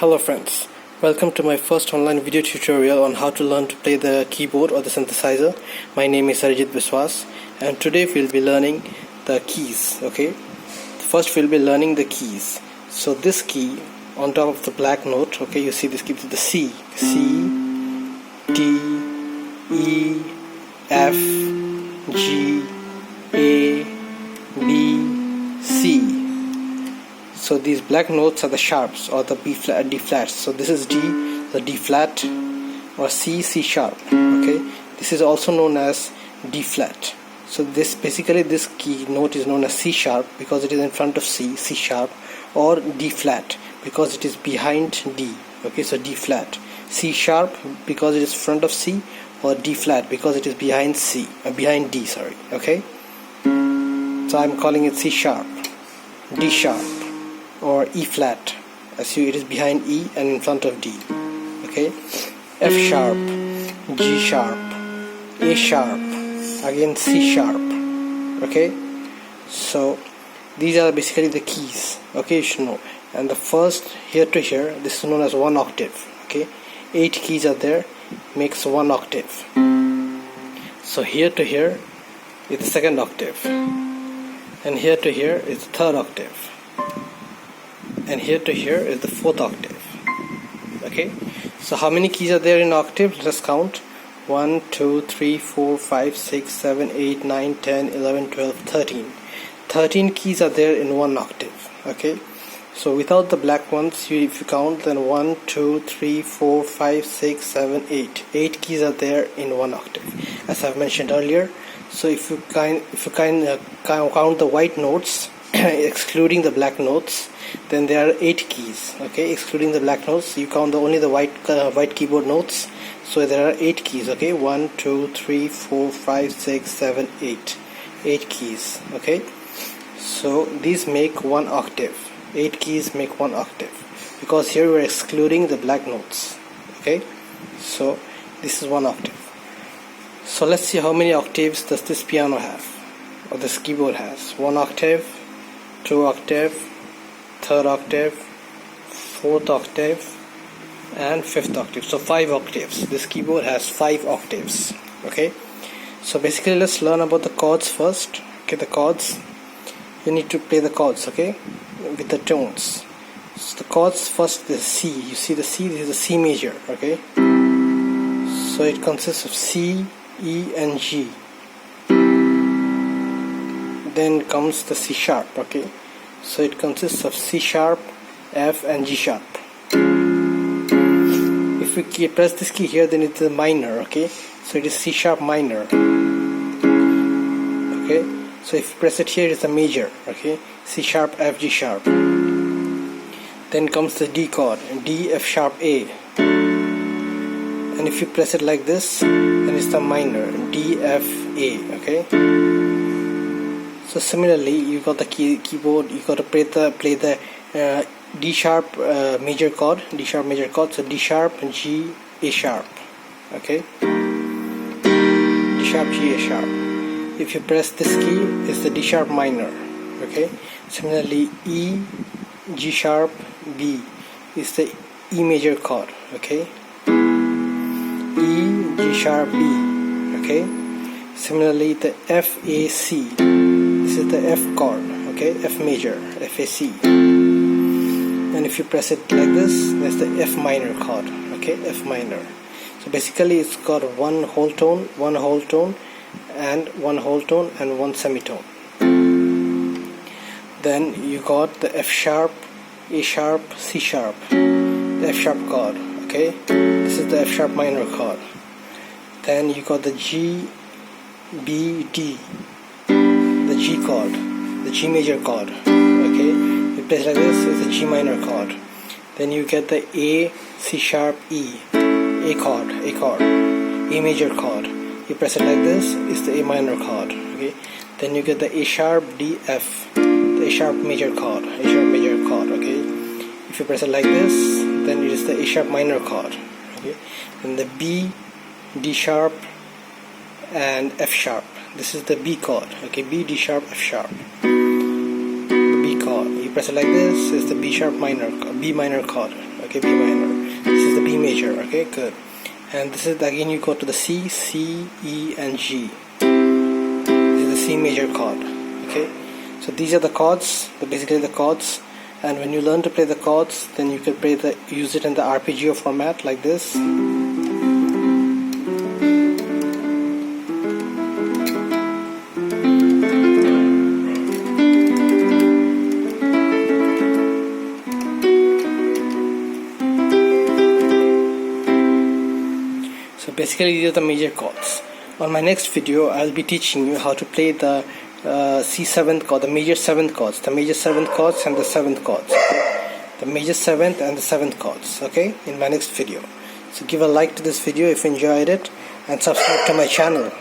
Hello friends, welcome to my first online video tutorial on how to learn to play the keyboard or the synthesizer. My name is Arijit Biswas and today we'll be learning the keys. Okay, first we'll be learning the keys. So this key on top of the black note, okay, you see this key is the C, D, E, F, G, A, B, C. So these black notes are the sharps or the B flat, D flats. So this is D, the D flat, or C, C sharp. Okay, this is also known as D flat. So this key note is known as C sharp because it is in front of C, C sharp, or D flat because it is behind D. Okay, so D flat, C sharp because it is front of C, or D flat because it is behind C, behind D. Sorry. Okay, so I'm calling it C sharp, D sharp, or E flat, as it is behind E and in front of D. Okay, F sharp, G sharp, A sharp, again C sharp. Okay, so these are basically the keys. Okay, you should know. And the first here to here, this is known as one octave. Okay, 8 keys are there, makes one octave. So here to here is the second octave, and here to here is the third octave, and here to here is the fourth octave. Okay, so how many keys are there in octave? Let us count. 1, 2, 3, 4, 5, 6, 7, 8, 9, 10, 11, 12, 13. 13 keys are there in one octave. Okay, so without the black ones, if you count, then 1, 2, 3, 4, 5, 6, 7, 8. 8 keys are there in one octave, as I've mentioned earlier. So if you count the white notes, excluding the black notes, then there are 8 keys. Okay, excluding the black notes, you count only the white keyboard notes. So there are 8 keys. Okay, 1, 2, 3, 4, 5, 6, 7, 8. 8 keys. Okay, so these make one octave. 8 keys make one octave because here we're excluding the black notes. Okay, so this is one octave. So let's see how many octaves does this piano have, or this keyboard has. 1 octave, 2 octave, 3rd octave, 4th octave, and 5th octave. So 5 octaves. This keyboard has 5 octaves. Okay, so basically let's learn about the chords first. Okay, the chords, you need to play the chords, okay, with the tones. So the chords first, the C, you see the C, this is the C major. Okay, so it consists of C, E and G. Then comes the C sharp. Okay, so it consists of C sharp, F and G sharp. If we press this key here, then it's a minor. Okay, so it is C sharp minor. Okay, so if you press it here, it's a major. Okay, C sharp, F, G sharp. Then comes the D chord, D, F sharp, A. And if you press it like this, then it's the minor, D, F, A. Okay, so similarly, you got the keyboard, you got to play the D sharp major chord, D sharp major chord. So D sharp, G, A sharp. Okay, D sharp, G, A sharp. If you press this key, it's the D sharp minor. Okay, similarly E, G sharp, B is the E major chord. Okay, E, G sharp, B. Okay, similarly the F, A, C, this is the F chord. Okay, F major, F, A, C. And if you press it like this, that's the F minor chord. Okay, F minor. So basically it's got one whole tone, and one whole tone and one semitone. Then you got the F sharp, A sharp, C sharp, the F sharp chord. Okay, this is the F sharp minor chord. Then you got the G, B, D, the G chord, the G major chord. Okay, you press like this, it's a G minor chord. Then you get the A, C sharp, E, A chord, A major chord. You press it like this, it's the A minor chord. Okay, then you get the A sharp, D, F, the A sharp major chord, Okay, if you press it like this, then it is the A sharp minor chord. Okay, then the B, D sharp, and F sharp. This is the B chord. Okay, B, D sharp, F sharp. The B chord. You press it like this. It's the B minor chord. okay, B minor. This is the B major, okay, good. And this is again you go to the C, C, E, and G. This is the C major chord, okay. So these are the chords, basically the chords. And when you learn to play the chords, then you can use it in the arpeggio format like this. So basically these are the major chords. On my next video I'll be teaching you how to play the C7th chord, the major 7th chords, the major 7th chords and the 7th chords, okay? The major 7th and the 7th chords, okay, in my next video. So give a like to this video if you enjoyed it and subscribe to my channel.